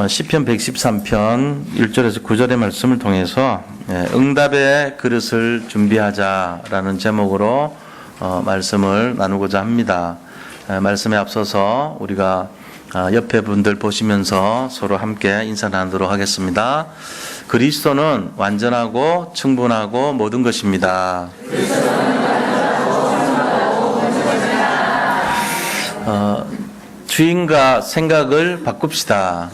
시편 113편 1절에서 9절의 말씀을 통해서 응답의 그릇을 준비하자라는 제목으로 말씀을 나누고자 합니다. 말씀에 앞서서 우리가 옆에 분들 보시면서 서로 함께 인사 나누도록 하겠습니다. 그리스도는 완전하고 충분하고 모든 것입니다. 주인과 생각을 바꿉시다.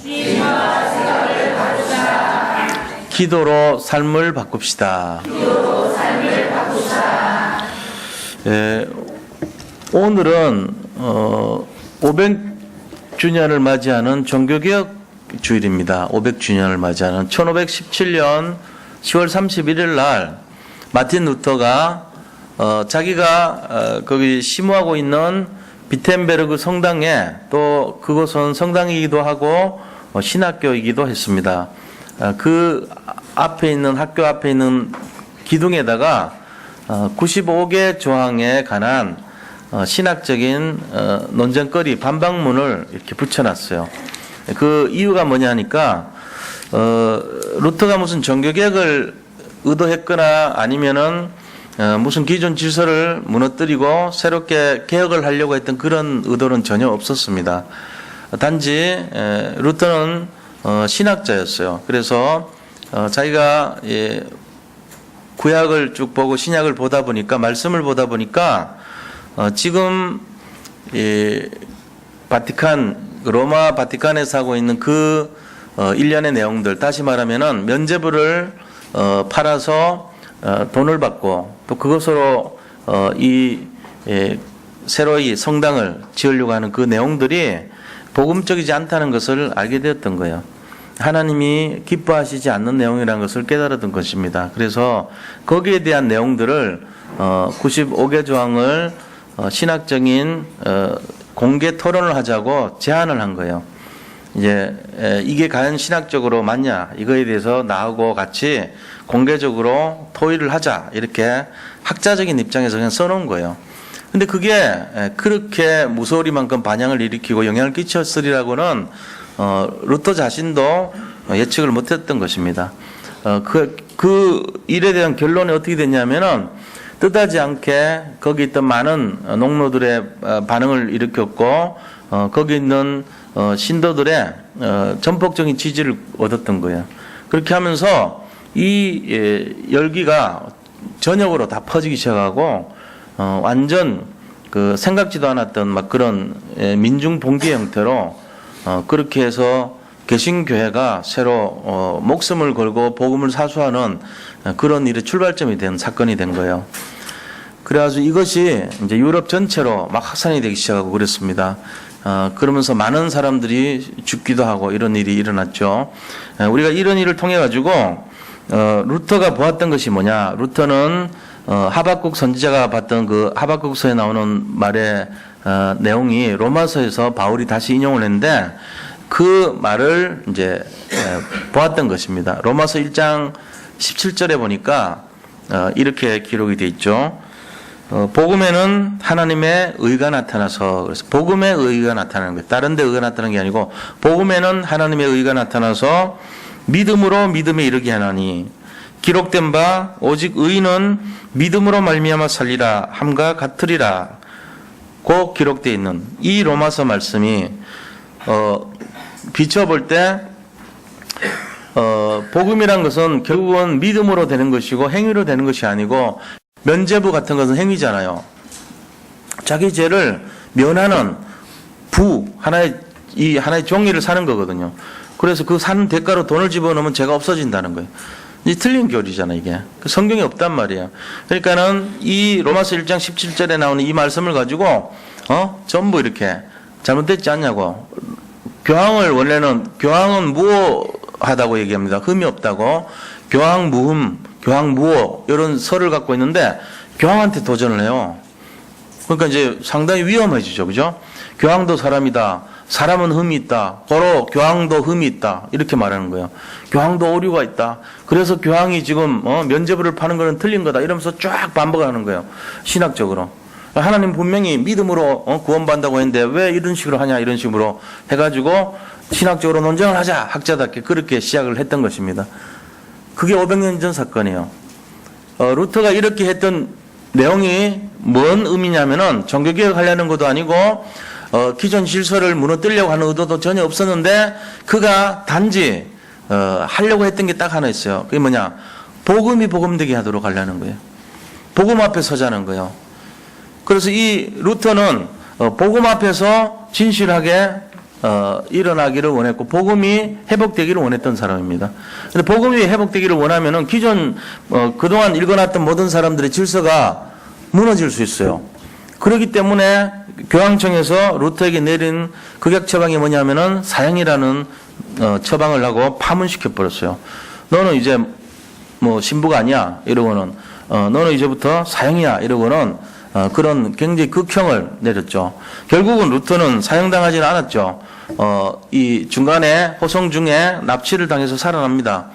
기도로 삶을 바꿉시다. 오늘은 500주년을 맞이하는 종교개혁 주일입니다. 500주년을 맞이하는 1517년 10월 31일 날 마틴 루터가 자기가 거기 심우하고 있는 비텐베르그 성당에, 또 그곳은 성당이기도 하고 신학교이기도 했습니다. 그 앞에 있는, 학교 앞에 있는 기둥에다가 95개 조항에 관한 신학적인 논쟁거리, 반박문을 이렇게 붙여놨어요. 그 이유가 뭐냐 하니까 루터가 무슨 종교개혁을 의도했거나 아니면은 무슨 기존 질서를 무너뜨리고 새롭게 개혁을 하려고 했던 그런 의도는 전혀 없었습니다. 단지 루터는 신학자였어요. 그래서 자기가 구약을 쭉 보고 신약을 보다 보니까, 말씀을 보다 보니까 지금 로마 바티칸에서 하고 있는 그 일련의 내용들, 다시 말하면은 면죄부를 팔아서 돈을 받고 또 그것으로 새로이 성당을 지으려고 하는 그 내용들이 복음적이지 않다는 것을 알게 되었던 거예요. 하나님이 기뻐하시지 않는 내용이라는 것을 깨달았던 것입니다. 그래서 거기에 대한 내용들을 95개 조항을 신학적인 공개 토론을 하자고 제안을 한 거예요. 이제 이게 과연 신학적으로 맞냐, 이거에 대해서 나하고 같이 공개적으로 토의를 하자, 이렇게 학자적인 입장에서 그냥 써놓은 거예요. 근데 그게 그렇게 무서우리만큼 반향을 일으키고 영향을 끼쳤으리라고는 루터 자신도 예측을 못했던 것입니다. 그 일에 대한 결론이 어떻게 됐냐면은 뜻하지 않게 거기 있던 많은 농노들의 반응을 일으켰고 거기 있는 신도들의 전폭적인 지지를 얻었던 거예요. 그렇게 하면서 이 열기가 전역으로 다 퍼지기 시작하고 완전 그 생각지도 않았던 막 그런 민중 봉기 형태로 그렇게 해서 개신교회가 새로 목숨을 걸고 복음을 사수하는 그런 일의 출발점이 된 사건이 된 거예요. 그래가지고 이것이 이제 유럽 전체로 막 확산이 되기 시작하고 그랬습니다. 그러면서 많은 사람들이 죽기도 하고 이런 일이 일어났죠. 우리가 이런 일을 통해 가지고 루터가 보았던 것이 뭐냐? 루터는 하박국 선지자가 봤던 그 하박국서에 나오는 말의 내용이 로마서에서 바울이 다시 인용을 했는데 그 말을 이제 보았던 것입니다. 로마서 1장 17절에 보니까 이렇게 기록이 되어 있죠. 복음에는 하나님의 의가 나타나서, 그래서 복음의 의가 나타나는 거예요. 다른 데 의가 나타나는 게 아니고 복음에는 하나님의 의가 나타나서 믿음으로 믿음에 이르게 하나니 기록된 바 오직 의인은 믿음으로 말미암아 살리라 함과 같으리라 고 기록되어 있는 이 로마서 말씀이 비춰볼 때 복음이란 것은 결국은 믿음으로 되는 것이고 행위로 되는 것이 아니고, 면죄부 같은 것은 행위잖아요. 자기 죄를 면하는 하나의 종이를 사는 거거든요. 그래서 그 사는 대가로 돈을 집어넣으면 죄가 없어진다는 거예요. 이 틀린 교리잖아, 이게. 성경에 없단 말이에요. 그러니까는 이 로마서 1장 17절에 나오는 이 말씀을 가지고 전부 이렇게 잘못됐지 않냐고. 교황은 무호하다고 얘기합니다. 흠이 없다고. 교황 무흠, 교황 무호, 이런 설을 갖고 있는데 교황한테 도전을 해요. 그러니까 이제 상당히 위험해지죠. 그죠? 교황도 사람이다. 사람은 흠이 있다. 고로 교황도 흠이 있다. 이렇게 말하는 거예요. 교황도 오류가 있다. 그래서 교황이 지금 면죄부를 파는 거는 틀린 거다. 이러면서 쫙 반박하는 거예요. 신학적으로. 하나님 분명히 믿음으로 구원받는다고 했는데 왜 이런 식으로 하냐, 이런 식으로 해가지고 신학적으로 논쟁을 하자, 학자답게 그렇게 시작을 했던 것입니다. 그게 500년 전 사건이에요. 루터가 이렇게 했던 내용이 뭔 의미냐면은 종교개혁하려는 것도 아니고 기존 질서를 무너뜨리려고 하는 의도도 전혀 없었는데 그가 단지 하려고 했던 게 딱 하나 있어요. 그게 뭐냐? 복음이 복음되게 하도록 하려는 거예요. 복음 앞에 서자는 거예요. 그래서 이 루터는 복음 앞에서 진실하게 일어나기를 원했고 복음이 회복되기를 원했던 사람입니다. 근데 복음이 회복되기를 원하면은 기존 그동안 읽어놨던 모든 사람들의 질서가 무너질 수 있어요. 그렇기 때문에 교황청에서 루터에게 내린 극약 처방이 뭐냐면은 사형이라는 처방을 하고 파문시켜 버렸어요. 너는 이제 뭐 신부가 아니야 이러고는 너는 이제부터 사형이야 이러고는 그런 굉장히 극형을 내렸죠. 결국은 루터는 사형당하지는 않았죠. 이 중간에 호송 중에 납치를 당해서 살아납니다.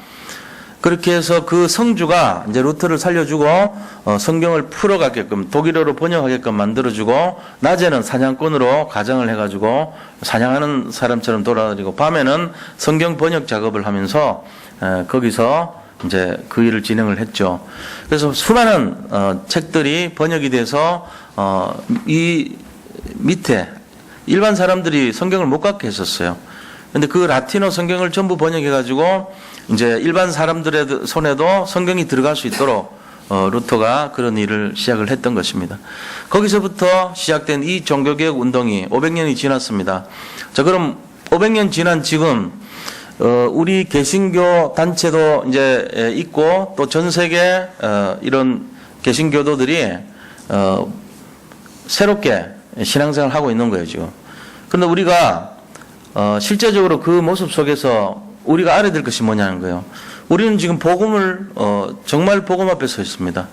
그렇게 해서 그 성주가 이제 루터를 살려주고 성경을 풀어가게끔 독일어로 번역하게끔 만들어주고 낮에는 사냥꾼으로 가장을 해가지고 사냥하는 사람처럼 돌아다니고 밤에는 성경 번역 작업을 하면서 거기서 이제 그 일을 진행을 했죠. 그래서 수많은 책들이 번역이 돼서 이 밑에 일반 사람들이 성경을 못 갖게 했었어요. 근데 그 라틴어 성경을 전부 번역해가지고 이제 일반 사람들의 손에도 성경이 들어갈 수 있도록 루터가 그런 일을 시작을 했던 것입니다. 거기서부터 시작된 이 종교개혁 운동이 500년이 지났습니다. 자, 그럼 500년 지난 지금 우리 개신교 단체도 이제 있고 또 전 세계 이런 개신교도들이 새롭게 신앙생활을 하고 있는 거예요, 지금. 그런데 우리가 실제적으로 그 모습 속에서 우리가 알아야 될 것이 뭐냐는 거예요. 우리는 지금 복음을 정말 복음 앞에 서 있습니다.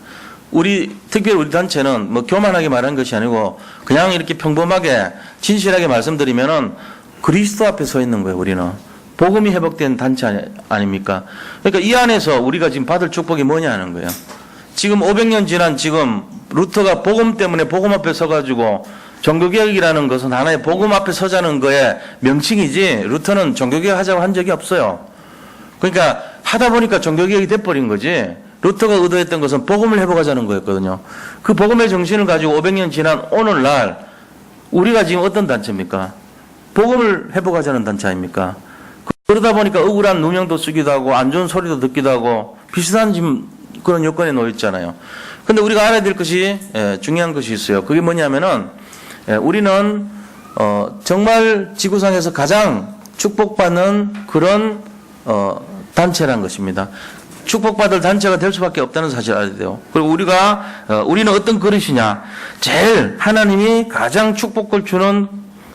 특별히 우리 단체는 뭐 교만하게 말한 것이 아니고 그냥 이렇게 평범하게 진실하게 말씀드리면은 그리스도 앞에 서 있는 거예요, 우리는. 복음이 회복된 단체 아닙니까? 그러니까 이 안에서 우리가 지금 받을 축복이 뭐냐는 거예요. 지금 500년 지난 지금 루터가 복음 때문에 복음 앞에 서가지고 종교개혁이라는 것은 하나의 복음 앞에 서자는 거의 명칭이지 루터는 종교개혁 하자고 한 적이 없어요. 그러니까 하다 보니까 종교개혁이 돼버린 거지 루터가 의도했던 것은 복음을 회복하자는 거였거든요. 그 복음의 정신을 가지고 500년 지난 오늘날 우리가 지금 어떤 단체입니까? 복음을 회복하자는 단체 아닙니까? 그러다 보니까 억울한 누명도 쓰기도 하고 안 좋은 소리도 듣기도 하고 비슷한 지금 그런 여건에 놓여 있잖아요. 근데 우리가 알아야 될 것이 중요한 것이 있어요. 그게 뭐냐면은 우리는 정말 지구상에서 가장 축복받는 그런 단체란 것입니다. 축복받을 단체가 될 수밖에 없다는 사실을 알아야 돼요. 그리고 우리는 어떤 그릇이냐? 제일 하나님이 가장 축복을 주는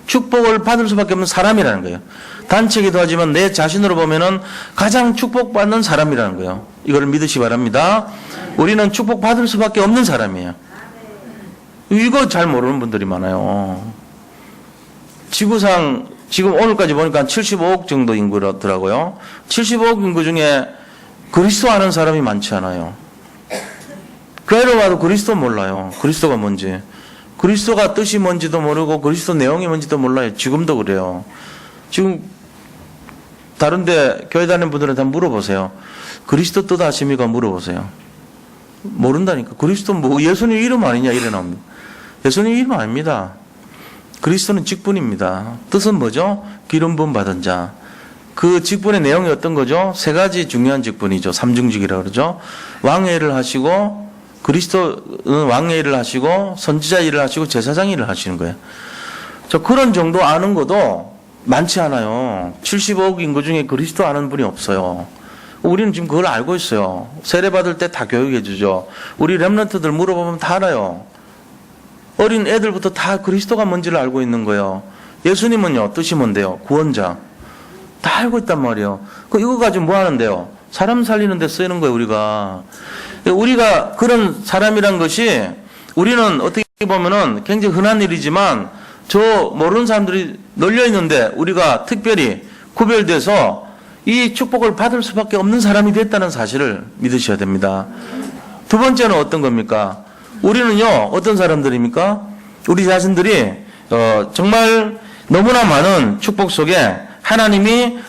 축복을 받을 수밖에 없는 사람이라는 거예요. 단체이기도 하지만 내 자신으로 보면은 가장 축복받는 사람이라는 거예요. 이거를 믿으시 바랍니다. 우리는 축복받을 수밖에 없는 사람이에요. 이거 잘 모르는 분들이 많아요. 지구상 지금 오늘까지 보니까 한 75억 정도 인구더라고요. 75억 인구 중에 그리스도 아는 사람이 많지 않아요. 교회로 와도 그리스도 몰라요. 그리스도가 뭔지. 그리스도가 뜻이 뭔지도 모르고 그리스도 내용이 뭔지도 몰라요. 지금도 그래요. 지금 다른데 교회 다니는 분들한테 한번 물어보세요. 그리스도 뜻 아십니까? 물어보세요. 모른다니까. 그리스도 뭐 예수님 이름 아니냐 이래 나옵니다. 예수님 이름 아닙니다. 그리스도는 직분입니다. 뜻은 뭐죠? 기름 부음 받은 자. 그 직분의 내용이 어떤 거죠? 세 가지 중요한 직분이죠. 삼중직이라고 그러죠. 왕의 일을 하시고 그리스도는 왕의 일을 하시고 선지자 일을 하시고 제사장 일을 하시는 거예요. 저 그런 정도 아는 것도 많지 않아요. 75억 인구 중에 그리스도 아는 분이 없어요. 우리는 지금 그걸 알고 있어요. 세례 받을 때 다 교육해 주죠. 우리 렘넌트들 물어보면 다 알아요. 어린 애들부터 다 그리스도가 뭔지를 알고 있는 거예요. 예수님은요, 뜻이 뭔데요? 구원자. 다 알고 있단 말이에요. 이거 가지고 뭐 하는데요? 사람 살리는 데 쓰이는 거예요, 우리가. 우리가 그런 사람이란 것이 우리는 어떻게 보면은 굉장히 흔한 일이지만 저 모르는 사람들이 널려 있는데 우리가 특별히 구별돼서 이 축복을 받을 수밖에 없는 사람이 됐다는 사실을 믿으셔야 됩니다. 두 번째는 어떤 겁니까? 우리는요, 어떤 사람들입니까? 우리 자신들이 정말 너무나 많은 축복 속에 하나님이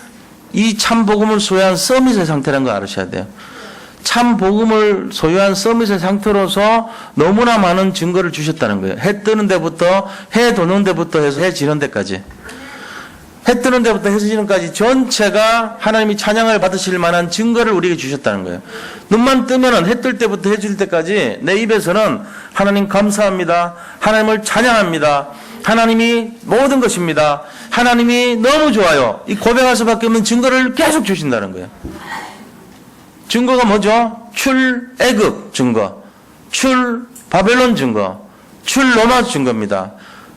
이 참 복음을 소유한 서밋의 상태라는 걸 알으셔야 돼요. 참 복음을 소유한 서밋의 상태로서 너무나 많은 증거를 주셨다는 거예요. 해 뜨는 데부터 해 도는 데부터 해서 해 지는 데까지. 해 뜨는 데부터 해 지는 데까지 전체가 하나님이 찬양을 받으실 만한 증거를 우리에게 주셨다는 거예요. 눈만 뜨면은 해 뜰 때부터 해 질 때까지 내 입에서는 하나님 감사합니다. 하나님을 찬양합니다. 하나님이 모든 것입니다. 하나님이 너무 좋아요. 이 고백할 수밖에 없는 증거를 계속 주신다는 거예요. 증거가 뭐죠? 출애굽 증거, 출 바벨론 증거, 출 로마 증거입니다.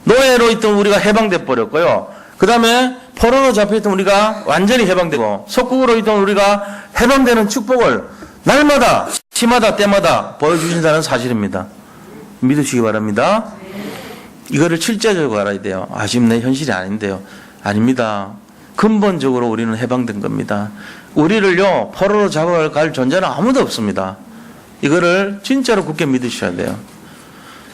노예로 있던 우리가 해방돼 버렸고요. 그 다음에 포로로 잡혀있던 우리가 완전히 해방되고, 속국으로 있던 우리가 해방되는 축복을 날마다 시마다 때마다 보여주신다는 사실입니다. 믿으시기 바랍니다. 이거를 실제적으로 알아야 돼요. 아쉽네, 현실이 아닌데요. 아닙니다. 근본적으로 우리는 해방된 겁니다. 우리를요 포로로 잡아갈 존재는 아무도 없습니다. 이거를 진짜로 굳게 믿으셔야 돼요.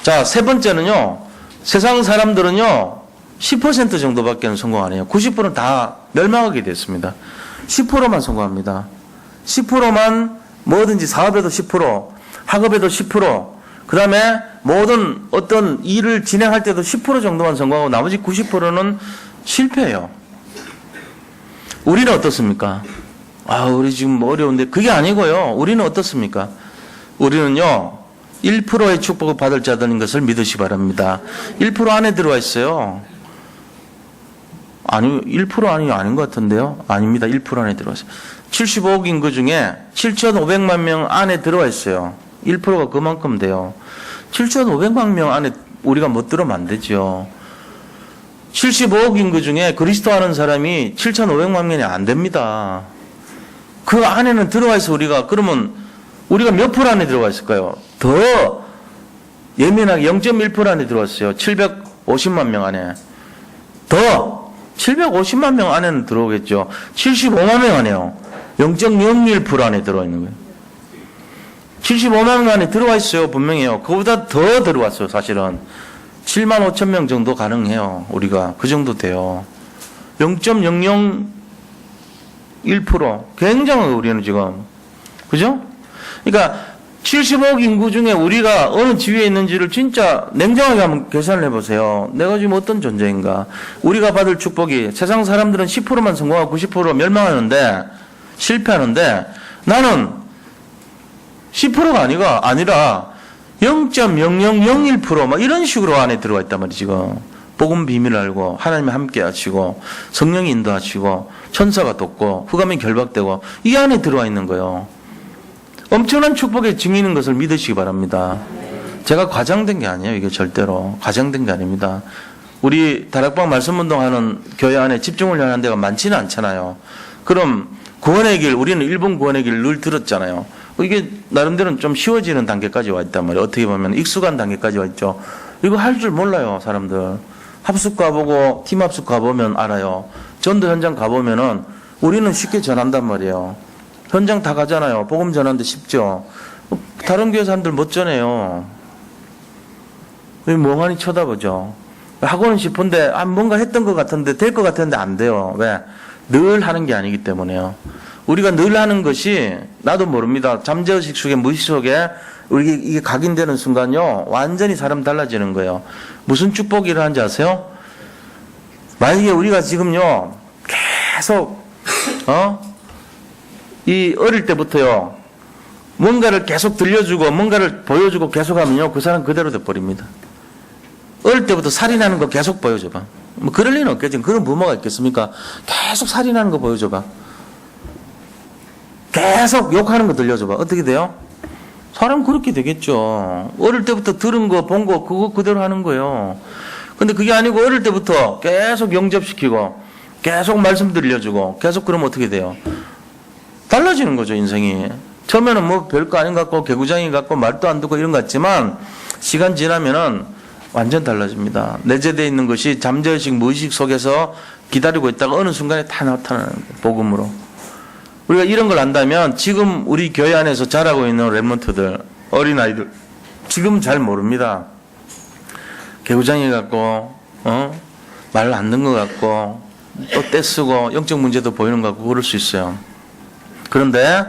자, 세 번째는요, 세상 사람들은요 10% 정도밖에 성공 안 해요. 90%는 다 멸망하게 됐습니다. 10%만 성공합니다. 10%만 뭐든지 사업에도 10%, 학업에도 10%, 그 다음에 모든 어떤 일을 진행할 때도 10% 정도만 성공하고 나머지 90%는 실패해요. 우리는 어떻습니까? 우리 지금 어려운데, 그게 아니고요. 우리는 어떻습니까? 우리는요 1%의 축복을 받을 자들인 것을 믿으시 바랍니다. 1% 안에 들어와 있어요. 아니, 1% 아닌 것 같은데요? 아닙니다. 1% 안에 들어와 있어요. 75억 인구 중에 7,500만 명 안에 들어와 있어요. 1%가 그만큼 돼요. 7,500만 명 안에 우리가 못 들어오면 안 되죠. 75억 인구 중에 그리스도 하는 사람이 7,500만 명이 안 됩니다. 그 안에는 들어와 있어, 우리가. 그러면 우리가 몇 프로 안에 들어가 있을까요? 더 예민하게 0.1% 안에 들어왔어요. 750만 명 안에. 더 750만 명 안에는 들어오겠죠. 75만 명 안에요. 0.01% 안에 들어와 있는 거예요. 75만 명 안에 들어와 있어요. 분명해요. 그거보다 더 들어왔어요. 사실은 7만 5천 명 정도 가능해요. 우리가 그 정도 돼요. 0.001% 굉장해요. 우리는 지금, 그죠? 그러니까 75억 인구 중에 우리가 어느 지위에 있는지를 진짜 냉정하게 한번 계산을 해보세요. 내가 지금 어떤 존재인가? 우리가 받을 축복이, 세상 사람들은 10%만 성공하고 90% 멸망하는데, 실패하는데, 나는 10%가 아니라 0.0001% 막 이런 식으로 안에 들어와 있단 말이지. 지금 복음 비밀을 알고 하나님이 함께 하시고 성령이 인도하시고 천사가 돕고 흑암이 결박되고 이 안에 들어와 있는 거예요. 엄청난 축복의 증인인 것을 믿으시기 바랍니다. 제가 과장된 게 아니에요. 이게 절대로 과장된 게 아닙니다. 우리 다락방 말씀운동하는 교회 안에 집중을 하는 데가 많지는 않잖아요. 그럼 구원의 길, 우리는 일본 구원의 길을 늘 들었잖아요. 이게 나름대로는 좀 쉬워지는 단계까지 와 있단 말이에요. 어떻게 보면 익숙한 단계까지 와 있죠. 이거 할 줄 몰라요, 사람들. 합숙 가보고 팀 합숙 가보면 알아요. 전도 현장 가보면은 우리는 쉽게 전한단 말이에요. 현장 다 가잖아요. 복음 전하는데 쉽죠. 다른 교회 사람들 못 전해요. 왜 멍하니 쳐다보죠. 하고는 싶은데 뭔가 했던 것 같은데 될 것 같은데 안 돼요. 왜? 늘 하는 게 아니기 때문에요. 우리가 늘 하는 것이 나도 모릅니다. 잠재의식 속에 무의식 속에 우리 이게 각인되는 순간요 완전히 사람 달라지는 거예요. 무슨 축복이 일어나는지 아세요? 만약에 우리가 지금요 계속 이 어릴 때부터요 뭔가를 계속 들려주고 뭔가를 보여주고 계속하면요 그 사람 그대로 돼버립니다. 어릴 때부터 살인하는 거 계속 보여줘봐. 뭐 그럴 리는 없겠지. 그런 부모가 있겠습니까? 계속 살인하는 거 보여줘봐. 계속 욕하는 거 들려줘봐. 어떻게 돼요? 사람 그렇게 되겠죠. 어릴 때부터 들은 거, 본 거, 그거 그대로 하는 거예요. 근데 그게 아니고 어릴 때부터 계속 영접시키고, 계속 말씀 들려주고, 계속 그러면 어떻게 돼요? 달라지는 거죠, 인생이. 처음에는 뭐 별거 아닌 것 같고, 개구장이 같고, 말도 안 듣고 이런 것 같지만, 시간 지나면은 완전 달라집니다. 내재되어 있는 것이 잠재의식, 무의식 속에서 기다리고 있다가 어느 순간에 다 나타나는 거예요, 복음으로. 우리가 이런 걸 안다면 지금 우리 교회 안에서 자라고 있는 랩런트들, 어린아이들 지금 잘 모릅니다. 개구장이 같고 말 안 듣는 것 같고 또 떼쓰고 영적 문제도 보이는 것 같고 그럴 수 있어요. 그런데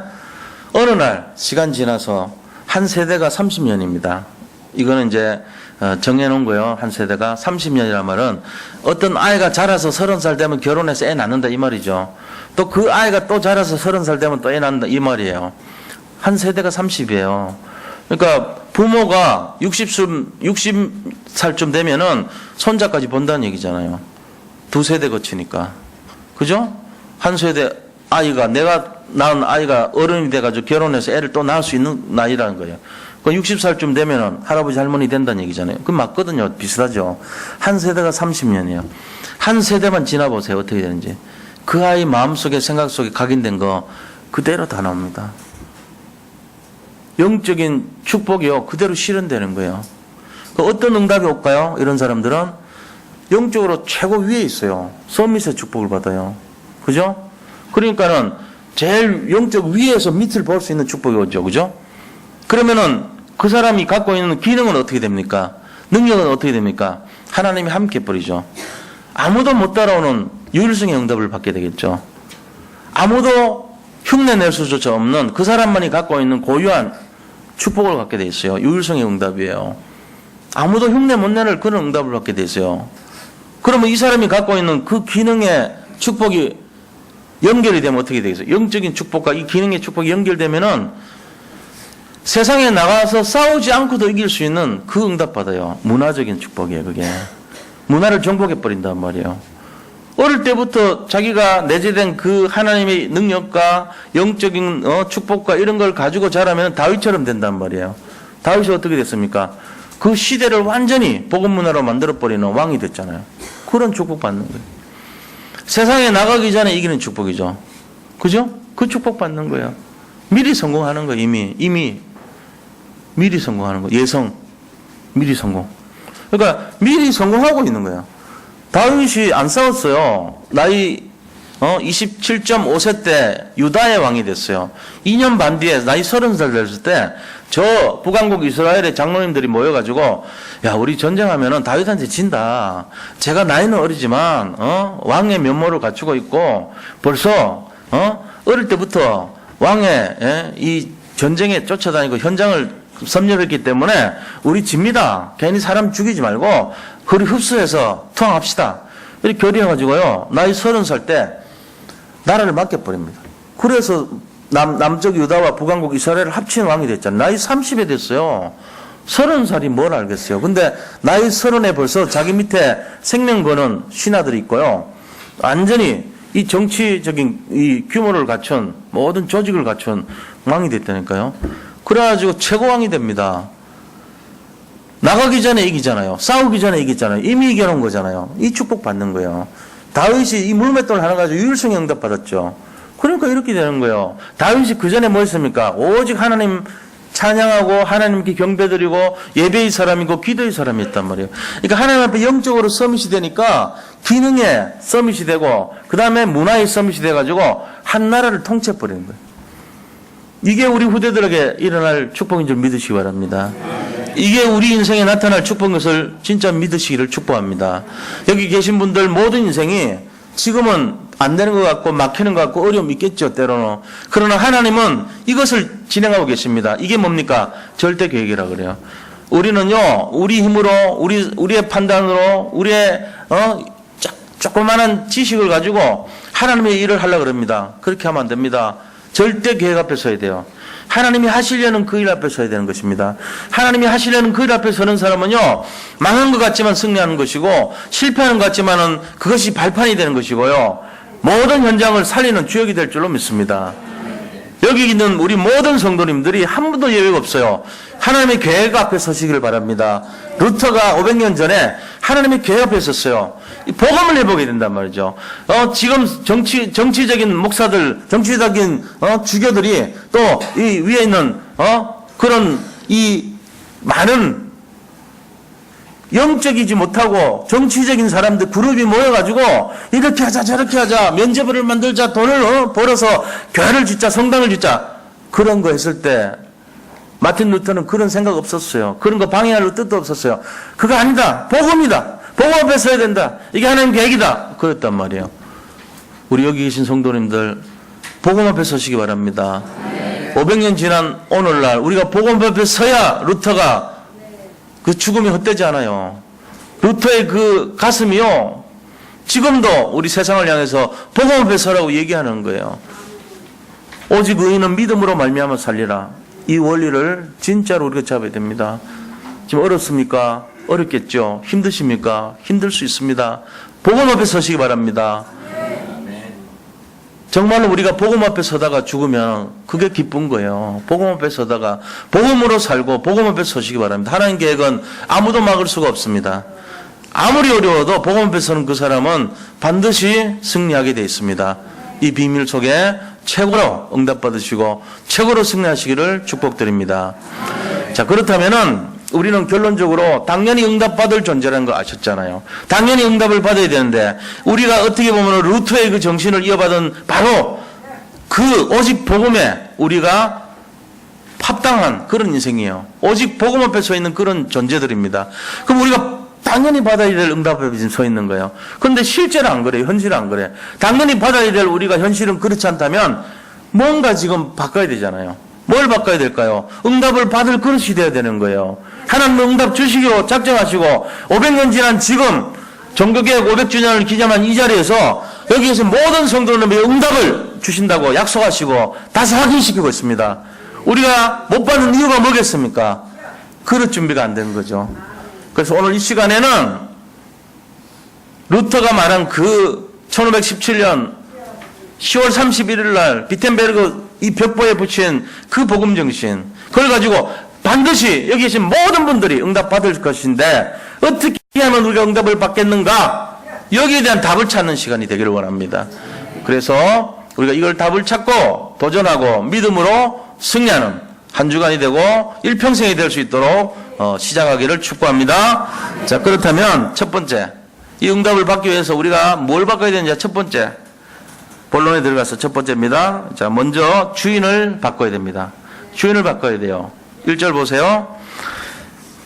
어느 날 시간 지나서 한 세대가 30년입니다. 이거는 이제 정해놓은 거예요. 한 세대가 30년이란 말은 어떤 아이가 자라서 30살 되면 결혼해서 애 낳는다 이 말이죠. 또 그 아이가 또 자라서 30살 되면 또 애 낳는다 이 말이에요. 한 세대가 30이에요. 그러니까 부모가 60살쯤 되면은 손자까지 본다는 얘기잖아요. 두 세대 거치니까. 그죠? 한 세대 아이가, 내가 낳은 아이가 어른이 돼가지고 결혼해서 애를 또 낳을 수 있는 나이라는 거예요. 그 60살쯤 되면은 할아버지 할머니 된다는 얘기잖아요. 그 맞거든요. 비슷하죠. 한 세대가 30년이에요. 한 세대만 지나보세요. 어떻게 되는지. 그 아이 마음속에 생각 속에 각인된 거 그대로 다 나옵니다. 영적인 축복이요. 그대로 실현되는 거예요. 그 어떤 응답이 올까요? 이런 사람들은 영적으로 최고 위에 있어요. 서밋의 축복을 받아요. 그죠? 그러니까는 제일 영적 위에서 밑을 볼 수 있는 축복이 오죠. 그죠? 그러면은 그 사람이 갖고 있는 기능은 어떻게 됩니까? 능력은 어떻게 됩니까? 하나님이 함께 버리죠. 아무도 못 따라오는 유일성의 응답을 받게 되겠죠. 아무도 흉내낼 수조차 없는 그 사람만이 갖고 있는 고유한 축복을 갖게 돼 있어요. 유일성의 응답이에요. 아무도 흉내 못 내는 그런 응답을 받게 돼 있어요. 그러면 이 사람이 갖고 있는 그 기능의 축복이 연결이 되면 어떻게 되겠어요? 영적인 축복과 이 기능의 축복이 연결되면은 세상에 나가서 싸우지 않고도 이길 수 있는 그 응답 받아요. 문화적인 축복이에요, 그게. 문화를 정복해버린단 말이에요. 어릴 때부터 자기가 내재된 그 하나님의 능력과 영적인 축복과 이런 걸 가지고 자라면 다윗처럼 된단 말이에요. 다윗이 어떻게 됐습니까? 그 시대를 완전히 복음 문화로 만들어버리는 왕이 됐잖아요. 그런 축복 받는 거예요. 세상에 나가기 전에 이기는 축복이죠. 그죠? 그 축복 받는 거예요. 미리 성공하는 거예요. 이미 미리 성공하는 거예요. 예성 미리 성공. 그러니까 미리 성공하고 있는 거예요. 다윗이 안 싸웠어요. 나이 27.5세 때 유다의 왕이 됐어요. 2년 반 뒤에 나이 30살 됐을 때 저 북왕국 이스라엘의 장로님들이 모여가지고 야 우리 전쟁하면은 다윗한테 진다. 제가 나이는 어리지만 왕의 면모를 갖추고 있고 벌써 어릴 때부터 왕의 이 전쟁에 쫓아다니고 현장을 섭렵했기 때문에 우리 집니다. 괜히 사람 죽이지 말고 그리 흡수해서 투항합시다. 이렇게 결의해가지고요. 나이 30살 때 나라를 맡겨버립니다. 그래서 남쪽 유다와 북왕국 이스라엘을 합친 왕이 됐잖아요. 나이 30에 됐어요. 30살이 뭘 알겠어요. 근데 나이 30에 벌써 자기 밑에 생명 거는 신하들이 있고요. 완전히 이 정치적인 이 규모를 갖춘 모든 조직을 갖춘 왕이 됐다니까요. 그래가지고 최고왕이 됩니다. 나가기 전에 이기잖아요. 싸우기 전에 이기잖아요. 이미 이겨놓은 거잖아요. 이 축복 받는 거예요. 다윗이 이 물맷돌 하나 가지고 유일성의 응답 받았죠. 그러니까 이렇게 되는 거예요. 다윗이 그 전에 뭐 했습니까? 오직 하나님 찬양하고 하나님께 경배드리고 예배의 사람이고 기도의 사람이었단 말이에요. 그러니까 하나님 앞에 영적으로 서밋이 되니까 기능에 서밋이 되고 그 다음에 문화의 서밋이 돼가지고 한 나라를 통째버리는 거예요. 이게 우리 후대들에게 일어날 축복인 줄 믿으시기 바랍니다. 이게 우리 인생에 나타날 축복인 것을 진짜 믿으시기를 축복합니다. 여기 계신 분들 모든 인생이 지금은 안 되는 것 같고 막히는 것 같고 어려움이 있겠죠, 때로는. 그러나 하나님은 이것을 진행하고 계십니다. 이게 뭡니까? 절대 계획이라 그래요. 우리는요, 우리 힘으로, 우리의 판단으로, 우리의, 조그마한 지식을 가지고 하나님의 일을 하려고 그럽니다. 그렇게 하면 안 됩니다. 절대 계획 앞에 서야 돼요. 하나님이 하시려는 그 일 앞에 서야 되는 것입니다. 하나님이 하시려는 그 일 앞에 서는 사람은요, 망한 것 같지만 승리하는 것이고, 실패하는 것 같지만은 그것이 발판이 되는 것이고요, 모든 현장을 살리는 주역이 될 줄로 믿습니다. 여기 있는 우리 모든 성도님들이 한 분도 예외가 없어요. 하나님의 계획 앞에 서시길 바랍니다. 루터가 500년 전에 하나님의 계획 앞에 섰어요. 복음을 해보게 된단 말이죠. 지금 정치적인 목사들, 정치적인 주교들이 또 이 위에 있는 그런 이 많은 영적이지 못하고 정치적인 사람들 그룹이 모여가지고 이렇게 하자 저렇게 하자 면죄부를 만들자 돈을 벌어서 교회를 짓자 성당을 짓자 그런 거 했을 때 마틴 루터는 그런 생각 없었어요. 그런 거 방해할 뜻도 없었어요. 그거 아니다. 복음이다. 복음 앞에 서야 된다. 이게 하나님 계획이다. 그랬단 말이에요. 우리 여기 계신 성도님들 복음 앞에 서시기 바랍니다. 500년 지난 오늘날 우리가 복음 앞에 서야 루터가 그 죽음이 헛되지 않아요. 루터의 그 가슴이요, 지금도 우리 세상을 향해서 복음 앞에 서라고 얘기하는 거예요. 오직 의인은 믿음으로 말미암아 살리라. 이 원리를 진짜로 우리가 잡아야 됩니다. 지금 어렵습니까? 어렵겠죠. 힘드십니까? 힘들 수 있습니다. 복음 앞에 서시기 바랍니다. 정말로 우리가 복음 앞에 서다가 죽으면 그게 기쁜 거예요. 복음 앞에 서다가 복음으로 살고 복음 앞에 서시기 바랍니다. 하나님 계획은 아무도 막을 수가 없습니다. 아무리 어려워도 복음 앞에 서는 그 사람은 반드시 승리하게 되어 있습니다. 이 비밀 속에 최고로 응답받으시고 최고로 승리하시기를 축복드립니다. 자, 그렇다면은 우리는 결론적으로 당연히 응답받을 존재라는 거 아셨잖아요. 당연히 응답을 받아야 되는데 우리가 어떻게 보면 루터의 그 정신을 이어받은 바로 그 오직 복음에 우리가 합당한 그런 인생이에요. 오직 복음 앞에 서 있는 그런 존재들입니다. 그럼 우리가 당연히 받아야 될 응답 앞에 지금 서 있는 거예요. 그런데 실제는 안 그래요. 현실은 안 그래. 당연히 받아야 될 우리가 현실은 그렇지 않다면 뭔가 지금 바꿔야 되잖아요. 뭘 바꿔야 될까요? 응답을 받을 그릇이 돼야 되는 거예요. 하나님 응답 주시기로 작정하시고 500년 지난 지금 종교개혁 500주년을 기념한 이 자리에서 여기에서 모든 성도들에게 응답을 주신다고 약속하시고 다시 확인시키고 있습니다. 우리가 못 받는 이유가 뭐겠습니까? 그릇 준비가 안 된 거죠. 그래서 오늘 이 시간에는 루터가 말한 그 1517년 10월 31일 날 비텐베르그 이 벽보에 붙인 그 복음 정신, 그걸 가지고 반드시 여기 계신 모든 분들이 응답 받을 것인데 어떻게 하면 우리가 응답을 받겠는가? 여기에 대한 답을 찾는 시간이 되기를 원합니다. 그래서 우리가 이걸 답을 찾고 도전하고 믿음으로 승리하는 한 주간이 되고 일평생이 될 수 있도록 시작하기를 축복합니다. 자, 그렇다면 첫 번째, 이 응답을 받기 위해서 우리가 뭘 바꿔야 되는지 첫 번째, 본론에 들어가서 첫 번째입니다. 자, 먼저 주인을 바꿔야 됩니다. 주인을 바꿔야 돼요. 1절 보세요.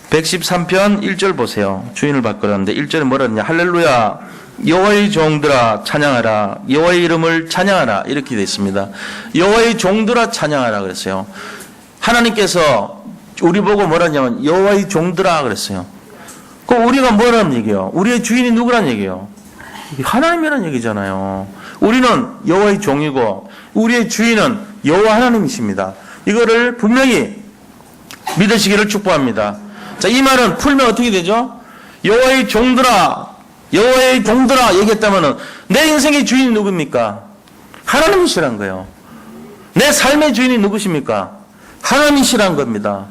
113편 1절 보세요. 주인을 바꾸라는데 1절에 뭐라 했냐? 할렐루야, 여호와의 종들아 찬양하라, 여호와의 이름을 찬양하라, 이렇게 되어 있습니다. 여호와의 종들아 찬양하라 그랬어요. 하나님께서 우리 보고 뭐라 했냐면 여호와의 종들아 그랬어요. 그 우리가 뭐라는 얘기예요? 우리의 주인이 누구란 얘기예요? 하나님이란 얘기잖아요. 우리는 여호와의 종이고 우리의 주인은 여호와 하나님이십니다. 이거를 분명히 믿으시기를 축복합니다. 자, 이 말은 풀면 어떻게 되죠? 여호와의 종들아, 여호와의 종들아 얘기했다면은 내 인생의 주인이 누굽니까? 하나님이시란 거예요. 내 삶의 주인이 누구십니까? 하나님이시란 겁니다.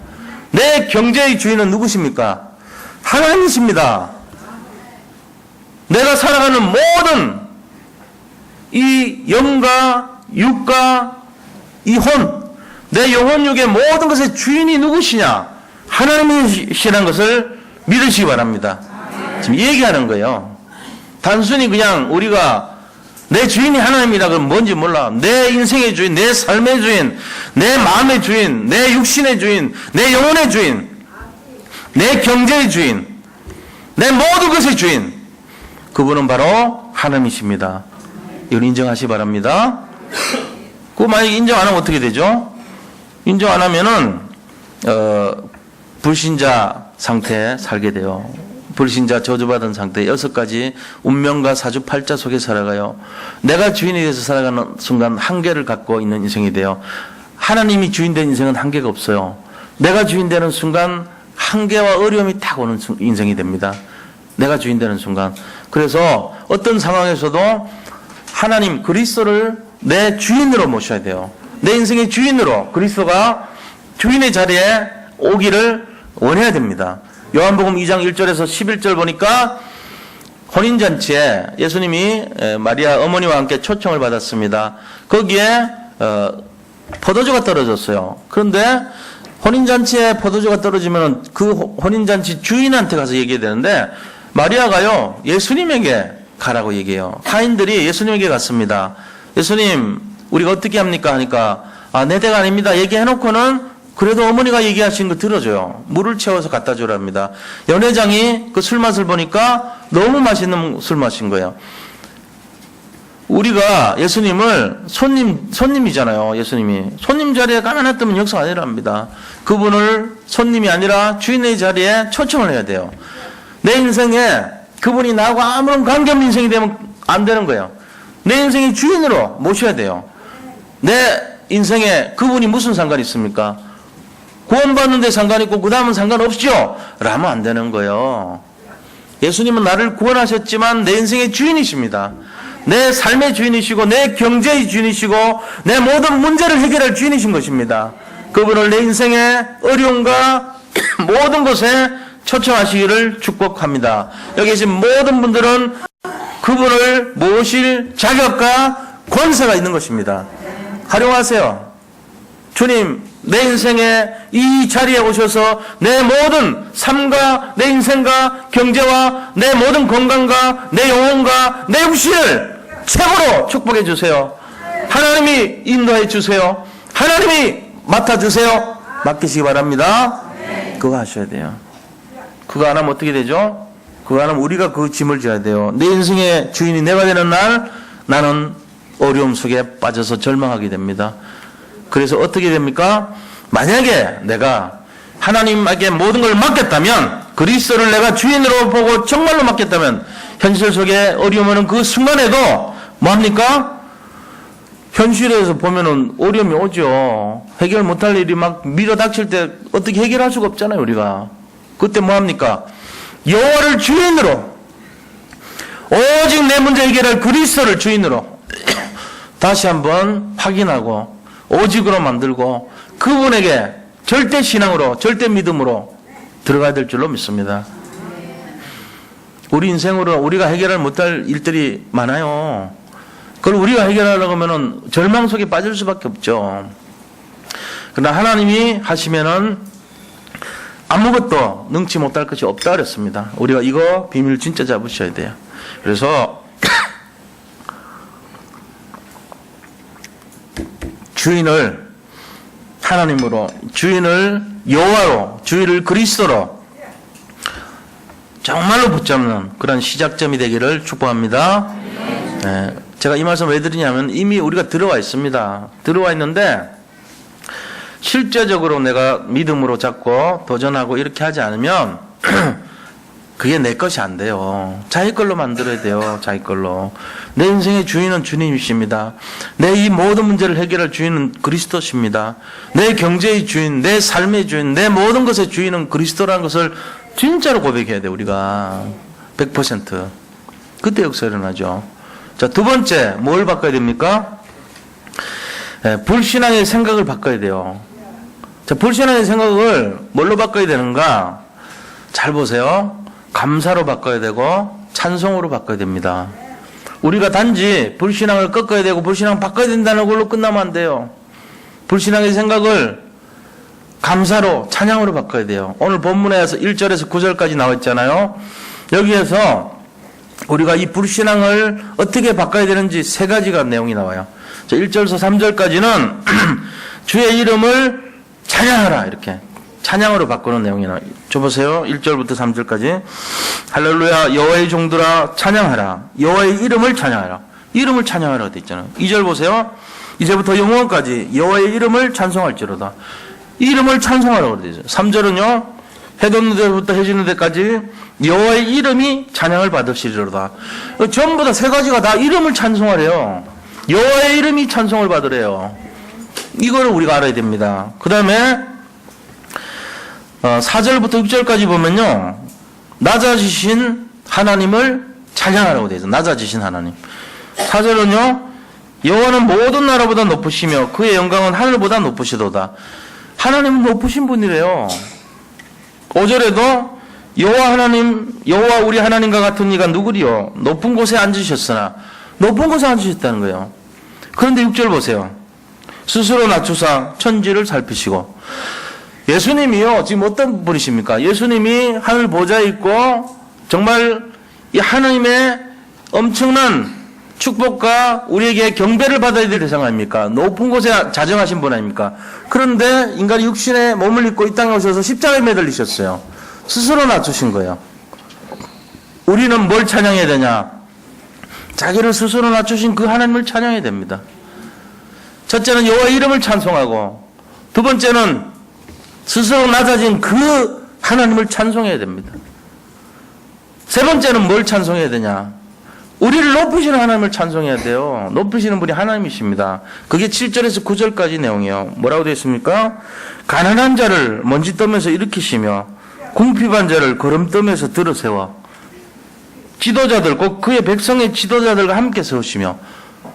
내 경제의 주인은 누구십니까? 하나님이십니다. 내가 살아가는 모든 이 영과 육과 이 혼, 내 영혼육의 모든 것의 주인이 누구시냐? 하나님이시라는 것을 믿으시기 바랍니다. 지금 얘기하는 거예요. 단순히 그냥 우리가 내 주인이 하나님이라 그러면 뭔지 몰라. 내 인생의 주인, 내 삶의 주인, 내 마음의 주인, 내 육신의 주인, 내 영혼의 주인, 내 경제의 주인, 내 모든 것의 주인, 그분은 바로 하나님이십니다. 이걸 인정하시기 바랍니다. 그거 만약에 인정 안 하면 어떻게 되죠? 인정 안 하면은 불신자 상태에 살게 돼요. 불신자 저주받은 상태 6가지 운명과 사주팔자 속에 살아가요. 내가 주인이 돼서 살아가는 순간 한계를 갖고 있는 인생이 돼요. 하나님이 주인 된 인생은 한계가 없어요. 내가 주인 되는 순간 한계와 어려움이 딱 오는 인생이 됩니다. 내가 주인 되는 순간. 그래서 어떤 상황에서도 하나님 그리스도를 내 주인으로 모셔야 돼요. 내 인생의 주인으로 그리스도가 주인의 자리에 오기를 원해야 됩니다. 요한복음 2장 1절에서 11절 보니까 혼인잔치에 예수님이 마리아 어머니와 함께 초청을 받았습니다. 거기에 포도주가 떨어졌어요. 그런데 혼인잔치에 포도주가 떨어지면 그 혼인잔치 주인한테 가서 얘기해야 되는데 마리아가요 예수님에게 가라고 얘기해요. 타인들이 예수님에게 갔습니다. 예수님 우리가 어떻게 합니까 하니까 내 대가 아닙니다 얘기해놓고는 그래도 어머니가 얘기하신 거 들어줘요. 물을 채워서 갖다 주랍니다. 연회장이 그 술 맛을 보니까 너무 맛있는 술 마신 거예요. 우리가 예수님을 손님이잖아요. 예수님이. 손님 자리에 가만히 놔두면 역사가 아니랍니다. 그분을 손님이 아니라 주인의 자리에 초청을 해야 돼요. 내 인생에 그분이 나하고 아무런 관계없는 인생이 되면 안 되는 거예요. 내 인생의 주인으로 모셔야 돼요. 내 인생에 그분이 무슨 상관이 있습니까? 구원받는데 상관 있고 그 다음은 상관없죠? 라면 안 되는 거예요. 예수님은 나를 구원하셨지만 내 인생의 주인이십니다. 내 삶의 주인이시고 내 경제의 주인이시고 내 모든 문제를 해결할 주인이신 것입니다. 그분을 내 인생의 어려움과 모든 것에 초청하시기를 축복합니다. 여기 계신 모든 분들은 그분을 모실 자격과 권세가 있는 것입니다. 활용하세요. 주님, 내 인생의 이 자리에 오셔서 내 모든 삶과 내 인생과 경제와 내 모든 건강과 내 영혼과 내 육신을 최고로 축복해 주세요. 하나님이 인도해 주세요. 하나님이 맡아주세요. 맡기시기 바랍니다. 그거 하셔야 돼요. 그거 안 하면 어떻게 되죠? 그거 안 하면 우리가 그 짐을 져야 돼요. 내 인생의 주인이 내가 되는 날 나는 어려움 속에 빠져서 절망하게 됩니다. 그래서 어떻게 됩니까? 만약에 내가 하나님에게 모든 걸 맡겼다면, 그리스도를 내가 주인으로 보고 정말로 맡겼다면, 현실 속에 어려움 오는 그 순간에도 뭐합니까? 현실에서 보면은 어려움이 오죠. 해결 못할 일이 막 밀어닥칠 때 어떻게 해결할 수가 없잖아요, 우리가. 그때 뭐합니까? 여호와를 주인으로, 오직 내 문제 해결할 그리스도를 주인으로 다시 한번 확인하고 오직으로 만들고 그분에게 절대 신앙으로, 절대 믿음으로 들어가야 될 줄로 믿습니다. 우리 인생으로 우리가 해결할 못할 일들이 많아요. 그걸 우리가 해결하려고 하면은 절망 속에 빠질 수밖에 없죠. 그러나 하나님이 하시면은 아무것도 능치 못할 것이 없다 그랬습니다. 우리가 이거 비밀 진짜 잡으셔야 돼요. 그래서 주인을 하나님으로, 주인을 여호와로, 주인을 그리스도로 정말로 붙잡는 그런 시작점이 되기를 축복합니다. 네, 제가 이 말씀 왜 드리냐면 이미 우리가 들어와 있습니다. 들어와 있는데 실제적으로 내가 믿음으로 잡고 도전하고 이렇게 하지 않으면 그게 내 것이 안 돼요. 자기 걸로 만들어야 돼요. 자기 걸로. 내 인생의 주인은 주님이십니다. 내 이 모든 문제를 해결할 주인은 그리스도십니다. 내 경제의 주인, 내 삶의 주인, 내 모든 것의 주인은 그리스도라는 것을 진짜로 고백해야 돼요. 우리가 100%. 그때 역사 일어나죠. 자, 두 번째 뭘 바꿔야 됩니까? 네, 불신앙의 생각을 바꿔야 돼요. 자, 불신앙의 생각을 뭘로 바꿔야 되는가? 잘 보세요. 감사로 바꿔야 되고 찬송으로 바꿔야 됩니다. 우리가 단지 불신앙을 꺾어야 되고 불신앙 바꿔야 된다는 걸로 끝나면 안 돼요. 불신앙의 생각을 감사로, 찬양으로 바꿔야 돼요. 오늘 본문에서 1절에서 9절까지 나와 있잖아요. 여기에서 우리가 이 불신앙을 어떻게 바꿔야 되는지 세 가지가 내용이 나와요. 자, 1절에서 3절까지는 주의 이름을 찬양하라, 이렇게 찬양으로 바꾸는 내용이 나와요. 줘보세요. 1절부터 3절까지. 할렐루야, 여호와의 종들아 찬양하라. 여호와의 이름을 찬양하라. 이름을 찬양하라고 되어 있잖아요. 2절 보세요. 이제부터 영원까지 여호와의 이름을 찬송할지로다. 이름을 찬송하라고 되어 있어요. 3절은요. 해 돋는 데부터 해 지는 데까지 여호와의 이름이 찬양을 받으시리로다. 전부 다 세 가지가 다 이름을 찬송하래요. 여호와의 이름이 찬송을 받으래요. 이거를 우리가 알아야 됩니다. 그 다음에 4절부터 6절까지 보면요. 낮아지신 하나님을 찬양하라고 되어 있어요. 낮아지신 하나님. 4절은요. 여호와는 모든 나라보다 높으시며 그의 영광은 하늘보다 높으시도다. 하나님은 높으신 분이래요. 5절에도 여호와 하나님, 여호와 우리 하나님과 같은 이가 누구리요? 높은 곳에 앉으셨으나. 높은 곳에 앉으셨다는 거예요. 그런데 6절 보세요. 스스로 낮추사 천지를 살피시고. 예수님이요, 지금 어떤 분이십니까? 예수님이 하늘 보좌에 있고, 정말 이 하나님의 엄청난 축복과 우리에게 경배를 받아야 될 대상 아닙니까? 높은 곳에 자정하신 분 아닙니까? 그런데 인간이 육신의 몸을 입고 이 땅에 오셔서 십자가에 매달리셨어요. 스스로 낮추신 거예요. 우리는 뭘 찬양해야 되냐? 자기를 스스로 낮추신 그 하나님을 찬양해야 됩니다. 첫째는 여호와의 이름을 찬송하고, 두 번째는 스스로 낮아진 그 하나님을 찬송해야 됩니다. 세 번째는 뭘 찬송해야 되냐? 우리를 높이시는 하나님을 찬송해야 돼요. 높이시는 분이 하나님이십니다. 그게 7절에서 9절까지 내용이에요. 뭐라고 되어 있습니까? 가난한 자를 먼지더미에서 일으키시며 궁핍한 자를 거름더미에서 들어세워 지도자들, 꼭 그의 백성의 지도자들과 함께 세우시며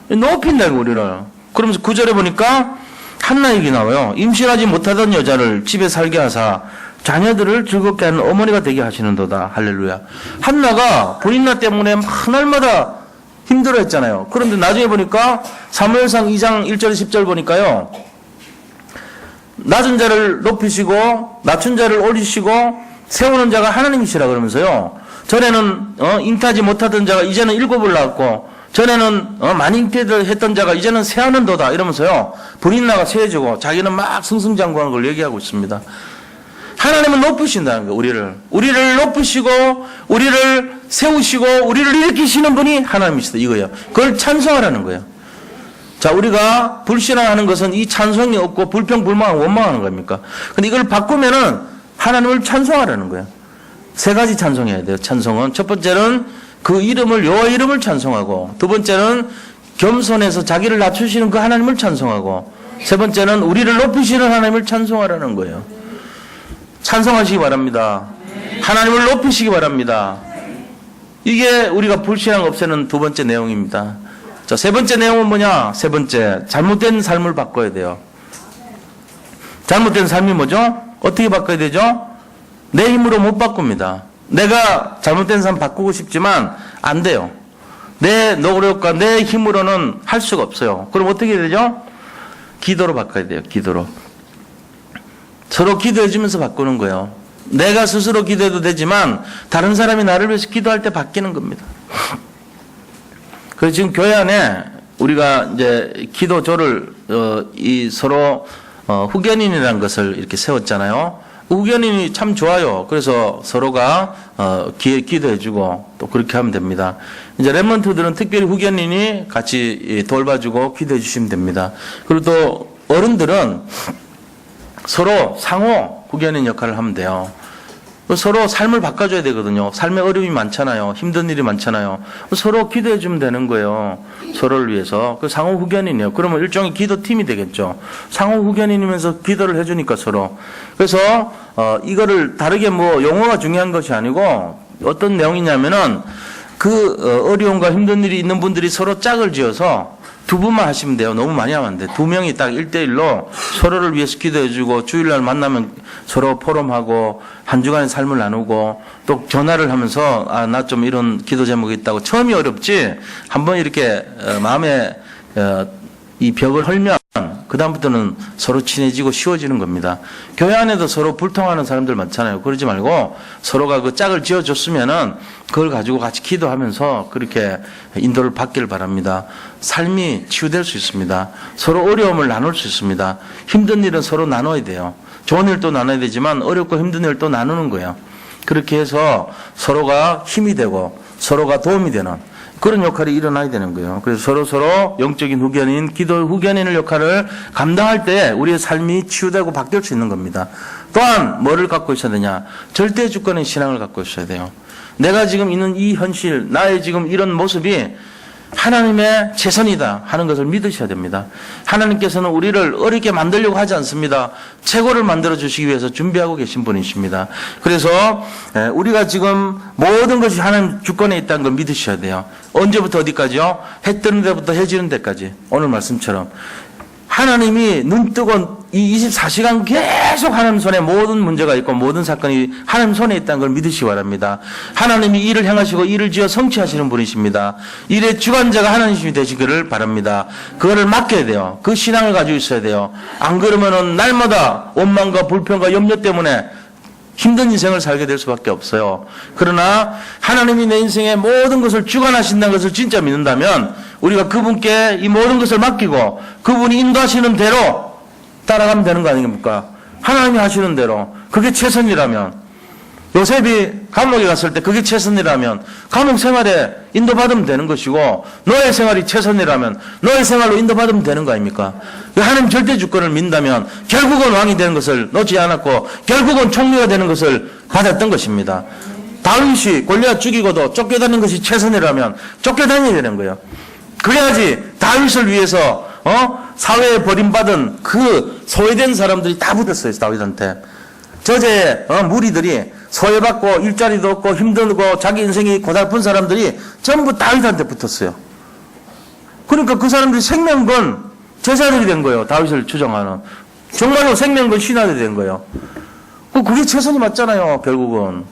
높인다고 우리를. 그러면서 9절에 보니까 한나 얘기 나와요. 임신하지 못하던 여자를 집에 살게 하사 자녀들을 즐겁게 하는 어머니가 되게 하시는도다. 할렐루야. 한나가 불임나 때문에 날마다 힘들어했잖아요. 그런데 나중에 보니까 사무엘상 2장 1절 10절 보니까요, 낮은 자를 높이시고 낮춘 자를 올리시고 세우는 자가 하나님이시라 그러면서요, 전에는 잉타지 못하던 자가 이제는 7을 낳았고, 전에는 많이 잉태했던 자가 이제는 세하는도다 이러면서요, 불임나가 세해지고 자기는 막 승승장구하는 걸 얘기하고 있습니다. 하나님은 높으신다는 거예요. 우리를 높으시고 우리를 세우시고 우리를 일으키시는 분이 하나님이시다 이거예요. 그걸 찬송하라는 거예요. 자, 우리가 불신앙하는 것은 이 찬송이 없고 불평불만 원망하는 겁니까? 근데 이걸 바꾸면은 하나님을 찬송하라는 거예요. 세 가지 찬송해야 돼요. 찬송은 첫 번째는 그 이름을, 여호와 이름을 찬송하고, 두 번째는 겸손해서 자기를 낮추시는 그 하나님을 찬송하고, 세 번째는 우리를 높이시는 하나님을 찬송하라는 거예요. 찬송하시기 바랍니다. 하나님을 높이시기 바랍니다. 이게 우리가 불신앙 없애는 두 번째 내용입니다. 자, 세 번째 내용은 뭐냐? 세 번째, 잘못된 삶을 바꿔야 돼요. 잘못된 삶이 뭐죠? 어떻게 바꿔야 되죠? 내 힘으로 못 바꿉니다. 내가 잘못된 삶 바꾸고 싶지만 안 돼요. 내 노력과 내 힘으로는 할 수가 없어요. 그럼 어떻게 해야 되죠? 기도로 바꿔야 돼요. 기도로. 서로 기도해주면서 바꾸는 거예요. 내가 스스로 기도해도 되지만 다른 사람이 나를 위해서 기도할 때 바뀌는 겁니다. 그래서 지금 교회 안에 우리가 이제 기도조를 서로 후견인이라는 것을 이렇게 세웠잖아요. 후견인이 참 좋아요. 그래서 서로가 기도해주고 또 그렇게 하면 됩니다. 이제 랩런트들은 특별히 후견인이 같이 돌봐주고 기도해주시면 됩니다. 그리고 또 어른들은 서로 상호 후견인 역할을 하면 돼요. 서로 삶을 바꿔줘야 되거든요. 삶에 어려움이 많잖아요. 힘든 일이 많잖아요. 서로 기도해주면 되는 거예요. 서로를 위해서. 그 상호 후견인이에요. 그러면 일종의 기도팀이 되겠죠. 상호 후견인이면서 기도를 해주니까 서로. 그래서 이거를 다르게 용어가 중요한 것이 아니고 어떤 내용이냐면은 그 어려움과 힘든 일이 있는 분들이 서로 짝을 지어서 두 분만 하시면 돼요. 너무 많이 하면 안 돼. 두 명이 딱 1대1로 서로를 위해서 기도해주고 주일날 만나면 서로 포럼하고 한 주간의 삶을 나누고 또 전화를 하면서 나 좀 이런 기도 제목이 있다고. 처음이 어렵지 한번 이렇게 마음에 이 벽을 헐면 그다음부터는 서로 친해지고 쉬워지는 겁니다. 교회 안에도 서로 불통하는 사람들 많잖아요. 그러지 말고 서로가 그 짝을 지어줬으면은 그걸 가지고 같이 기도하면서 그렇게 인도를 받기를 바랍니다. 삶이 치유될 수 있습니다. 서로 어려움을 나눌 수 있습니다. 힘든 일은 서로 나눠야 돼요. 좋은 일도 나눠야 되지만 어렵고 힘든 일도 나누는 거예요. 그렇게 해서 서로가 힘이 되고 서로가 도움이 되는 그런 역할이 일어나야 되는 거예요. 그래서 서로 영적인 후견인, 기도 후견인의 역할을 감당할 때 우리의 삶이 치유되고 바뀔 수 있는 겁니다. 또한 뭐를 갖고 있어야 되냐? 절대 주권의 신앙을 갖고 있어야 돼요. 내가 지금 있는 이 현실, 나의 지금 이런 모습이 하나님의 최선이다 하는 것을 믿으셔야 됩니다. 하나님께서는 우리를 어렵게 만들려고 하지 않습니다. 최고를 만들어 주시기 위해서 준비하고 계신 분이십니다. 그래서 우리가 지금 모든 것이 하나님 주권에 있다는 걸 믿으셔야 돼요. 언제부터 어디까지요? 해 뜨는 데부터 해 지는 데까지. 오늘 말씀처럼 하나님이 눈 뜨고 이 24시간 계속 하나님 손에 모든 문제가 있고 모든 사건이 하나님 손에 있다는 걸 믿으시기 바랍니다. 하나님이 일을 행하시고 일을 지어 성취하시는 분이십니다. 일의 주관자가 하나님이 되시기를 바랍니다. 그거를 맡겨야 돼요. 그 신앙을 가지고 있어야 돼요. 안 그러면은 날마다 원망과 불평과 염려 때문에 힘든 인생을 살게 될 수밖에 없어요. 그러나 하나님이 내 인생의 모든 것을 주관하신다는 것을 진짜 믿는다면 우리가 그분께 이 모든 것을 맡기고 그분이 인도하시는 대로 따라가면 되는 거 아닙니까? 하나님이 하시는 대로 그게 최선이라면 요셉이 감옥에 갔을 때 그게 최선이라면 감옥 생활에 인도받으면 되는 것이고, 노예 생활이 최선이라면 노예 생활로 인도받으면 되는 거 아닙니까? 하나님 절대 주권을 믿는다면 결국은 왕이 되는 것을 놓지 않았고, 결국은 총리가 되는 것을 받았던 것입니다. 다윗이 골리앗 죽이고도 쫓겨다니는 것이 최선이라면 쫓겨다녀야 되는 거예요. 그래야지 다윗을 위해서 사회에 버림받은 그 소외된 사람들이 다 붙었어요, 다윗한테. 저제 무리들이 소외받고 일자리도 없고 힘들고 자기 인생이 고달픈 사람들이 전부 다윗한테 붙었어요. 그러니까 그 사람들이 생명건 제자들이 된 거예요. 다윗을 추종하는. 정말로 생명건 신하들이 된 거예요. 그게 최선이 맞잖아요, 결국은.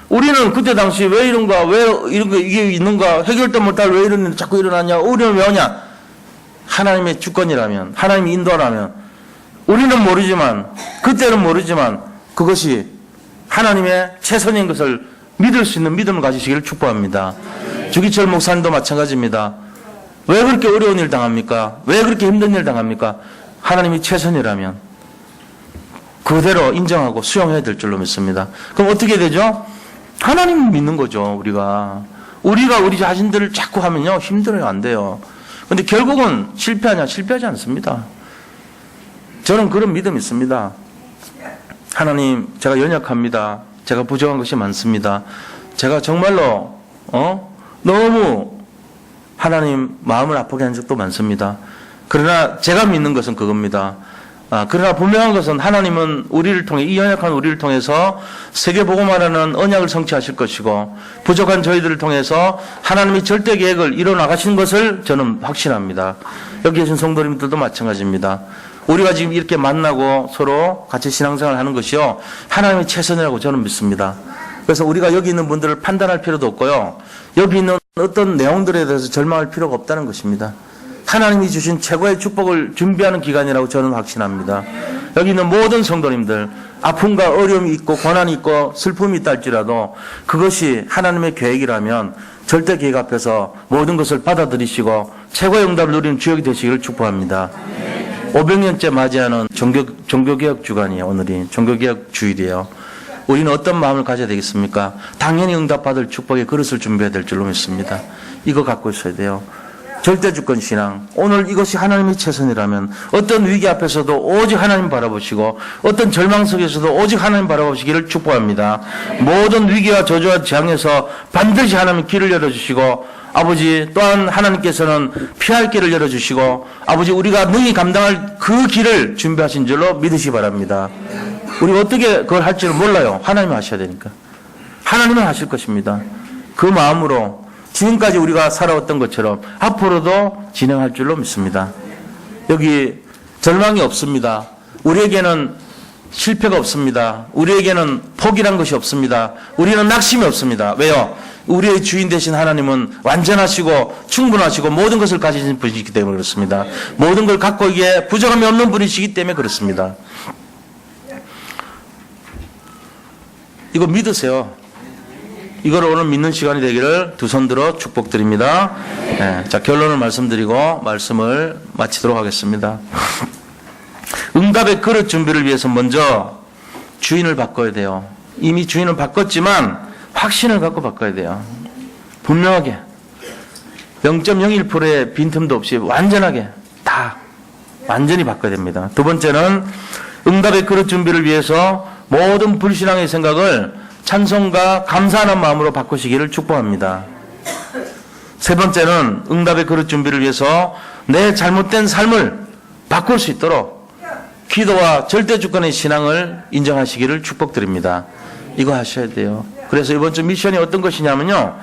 우리는 그때 당시 왜 이런가, 왜 이런 거 이게 있는가, 해결도 못할 왜 이런 일 자꾸 일어나냐, 어려움이 왜 오냐. 하나님의 주권이라면, 하나님의 인도라면, 우리는 모르지만, 그때는 모르지만, 그것이 하나님의 최선인 것을 믿을 수 있는 믿음을 가지시기를 축복합니다. 주기철 목사님도 마찬가지입니다. 왜 그렇게 어려운 일 당합니까? 왜 그렇게 힘든 일 당합니까? 하나님이 최선이라면 그대로 인정하고 수용해야 될 줄로 믿습니다. 그럼 어떻게 되죠? 하나님을 믿는 거죠, 우리가 우리 자신들을 자꾸 하면요, 힘들어요, 안 돼요. 근데 결국은 실패하냐? 실패하지 않습니다. 저는 그런 믿음이 있습니다. 하나님, 제가 연약합니다. 제가 부족한 것이 많습니다. 제가 정말로 너무 하나님 마음을 아프게 한 적도 많습니다. 그러나 제가 믿는 것은 그겁니다. 그러나 분명한 것은 하나님은 우리를 통해, 이 연약한 우리를 통해서 세계복음화라는 언약을 성취하실 것이고, 부족한 저희들을 통해서 하나님이 절대 계획을 이뤄나가신 것을 저는 확신합니다. 여기 계신 성도님들도 마찬가지입니다. 우리가 지금 이렇게 만나고 서로 같이 신앙생활을 하는 것이요, 하나님의 최선이라고 저는 믿습니다. 그래서 우리가 여기 있는 분들을 판단할 필요도 없고요, 여기 있는 어떤 내용들에 대해서 절망할 필요가 없다는 것입니다. 하나님이 주신 최고의 축복을 준비하는 기간이라고 저는 확신합니다. 여기 있는 모든 성도님들, 아픔과 어려움이 있고 고난이 있고 슬픔이 있다 할지라도 그것이 하나님의 계획이라면 절대 계획 앞에서 모든 것을 받아들이시고 최고의 응답을 누리는 주역이 되시기를 축복합니다. 500년째 맞이하는 종교개혁 주간이에요. 오늘이 종교개혁 주일이에요. 우리는 어떤 마음을 가져야 되겠습니까? 당연히 응답받을 축복의 그릇을 준비해야 될 줄로 믿습니다. 이거 갖고 있어야 돼요. 절대주권 신앙. 오늘 이것이 하나님의 최선이라면 어떤 위기 앞에서도 오직 하나님 바라보시고, 어떤 절망 속에서도 오직 하나님 바라보시기를 축복합니다. 모든 위기와 저주와 재앙에서 반드시 하나님 길을 열어주시고, 아버지 또한 하나님께서는 피할 길을 열어주시고, 아버지 우리가 능히 감당할 그 길을 준비하신 줄로 믿으시 바랍니다. 우리 어떻게 그걸 할지는 몰라요. 하나님이 하셔야 되니까. 하나님은 하실 것입니다. 그 마음으로 지금까지 우리가 살아왔던 것처럼 앞으로도 진행할 줄로 믿습니다. 여기 절망이 없습니다. 우리에게는 실패가 없습니다. 우리에게는 포기란 것이 없습니다. 우리는 낙심이 없습니다. 왜요? 우리의 주인 되신 하나님은 완전하시고 충분하시고 모든 것을 가지신 분이시기 때문에 그렇습니다. 모든 걸 갖고 이게 부족함이 없는 분이시기 때문에 그렇습니다. 이거 믿으세요. 이걸 오늘 믿는 시간이 되기를 두 손 들어 축복드립니다. 네, 자, 결론을 말씀드리고 말씀을 마치도록 하겠습니다. 응답의 그릇 준비를 위해서 먼저 주인을 바꿔야 돼요. 이미 주인을 바꿨지만 확신을 갖고 바꿔야 돼요. 분명하게 0.01%의 빈틈도 없이 완전하게 다 완전히 바꿔야 됩니다. 두 번째는 응답의 그릇 준비를 위해서 모든 불신앙의 생각을 찬송과 감사하는 마음으로 바꾸시기를 축복합니다. 세 번째는 응답의 그릇 준비를 위해서 내 잘못된 삶을 바꿀 수 있도록 기도와 절대주권의 신앙을 인정하시기를 축복드립니다. 이거 하셔야 돼요. 그래서 이번 주 미션이 어떤 것이냐면요,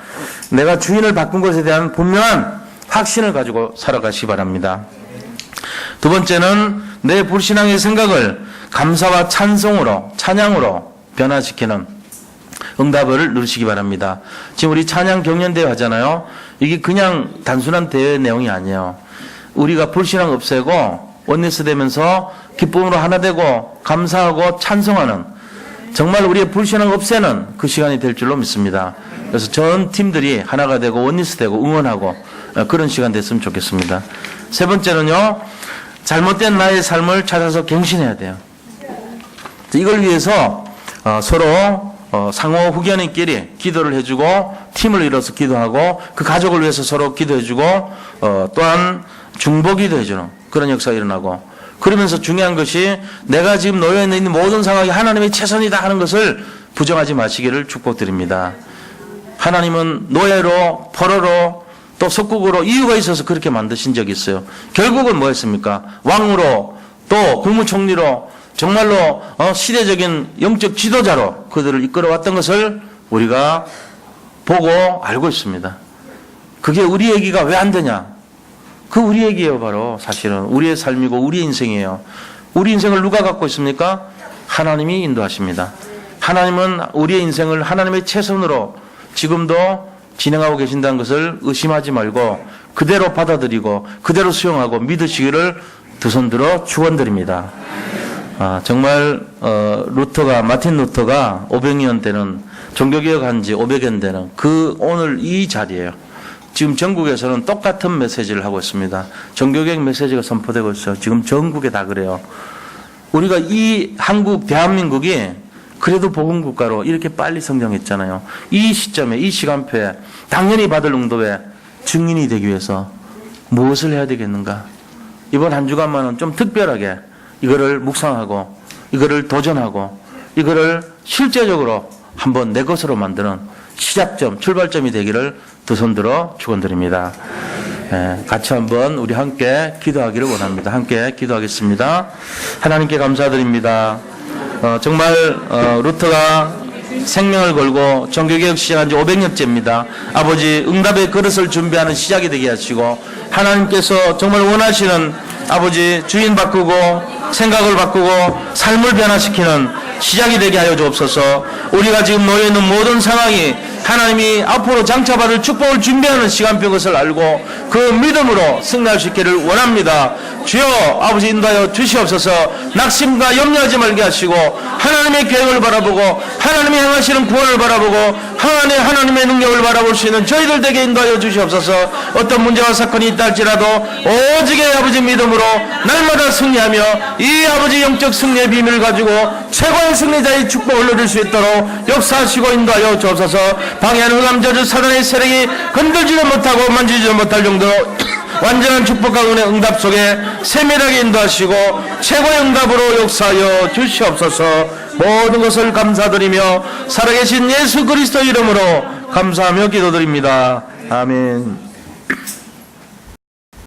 내가 주인을 바꾼 것에 대한 분명한 확신을 가지고 살아가시기 바랍니다. 두 번째는 내 불신앙의 생각을 감사와 찬송으로, 찬양으로 변화시키는 응답을 누리시기 바랍니다. 지금 우리 찬양 경연대회 하잖아요. 이게 그냥 단순한 대회 내용이 아니에요. 우리가 불신앙 없애고 원리스 되면서 기쁨으로 하나 되고 감사하고 찬송하는, 정말 우리의 불신앙 없애는 그 시간이 될 줄로 믿습니다. 그래서 전 팀들이 하나가 되고 원리스 되고 응원하고 그런 시간 됐으면 좋겠습니다. 세 번째는요, 잘못된 나의 삶을 찾아서 갱신해야 돼요. 이걸 위해서 서로 상호 후견인끼리 기도를 해주고 팀을 이뤄서 기도하고 그 가족을 위해서 서로 기도해주고 또한 중보기도 해주는 그런 역사가 일어나고, 그러면서 중요한 것이 내가 지금 놓여 있는 모든 상황이 하나님의 최선이다 하는 것을 부정하지 마시기를 축복드립니다. 하나님은 노예로 포로로 또 속국으로 이유가 있어서 그렇게 만드신 적이 있어요. 결국은 뭐였습니까? 왕으로 또 국무총리로 정말로 시대적인 영적 지도자로 그들을 이끌어왔던 것을 우리가 보고 알고 있습니다. 그게 우리 얘기가 왜 안 되냐? 그 우리 얘기예요. 바로 사실은 우리의 삶이고 우리의 인생이에요. 우리 인생을 누가 갖고 있습니까? 하나님이 인도하십니다. 하나님은 우리의 인생을 하나님의 최선으로 지금도 진행하고 계신다는 것을 의심하지 말고 그대로 받아들이고 그대로 수용하고 믿으시기를 두 손 들어 축원드립니다. 정말 마틴 루터가 500년 되는 종교개혁한 지 500년 되는 그 오늘 이 자리예요. 지금 전국에서는 똑같은 메시지를 하고 있습니다. 종교개혁 메시지가 선포되고 있어요. 지금 전국에 다 그래요. 우리가 이 한국 대한민국이 그래도 복음국가로 이렇게 빨리 성장했잖아요. 이 시점에 이 시간표에 당연히 받을 응답에 증인이 되기 위해서 무엇을 해야 되겠는가? 이번 한 주간만은 좀 특별하게 이거를 묵상하고 이거를 도전하고 이거를 실제적으로 한번 내 것으로 만드는 시작점, 출발점이 되기를 두 손 들어 축원드립니다. 같이 한번 우리 함께 기도하기를 원합니다. 함께 기도하겠습니다. 하나님께 감사드립니다. 정말 루터가 생명을 걸고 종교개혁 시작한 지 500년째입니다. 아버지 응답의 그릇을 준비하는 시작이 되게 하시고 하나님께서 정말 원하시는 아버지 주인 바꾸고 생각을 바꾸고 삶을 변화시키는 시작이 되게 하여 주옵소서. 우리가 지금 놓여있는 모든 상황이 하나님이 앞으로 장차받을 축복을 준비하는 시간표 것을 알고 그 믿음으로 승리할 수 있기를 원합니다. 주여 아버지 인도하여 주시옵소서. 낙심과 염려하지 말게 하시고 하나님의 계획을 바라보고 하나님이 행하시는 구원을 바라보고 하나님의 능력을 바라볼 수 있는 저희들 되게 인도하여 주시옵소서. 어떤 문제와 사건이 있다 할지라도 오직의 아버지 믿음으로 날마다 승리하며 이 아버지 영적 승리의 비밀을 가지고 최고의 승리자의 축복을 누릴 수 있도록 역사하시고 인도하여 주옵소서. 방해하는 흑암저주 사단의 세력이 건들지도 못하고 만지지도 못할 정도로 완전한 축복과 은혜 응답 속에 세밀하게 인도하시고 최고의 응답으로 역사하여 주시옵소서. 모든 것을 감사드리며 살아계신 예수 그리스도 이름으로 감사하며 기도드립니다. 아멘.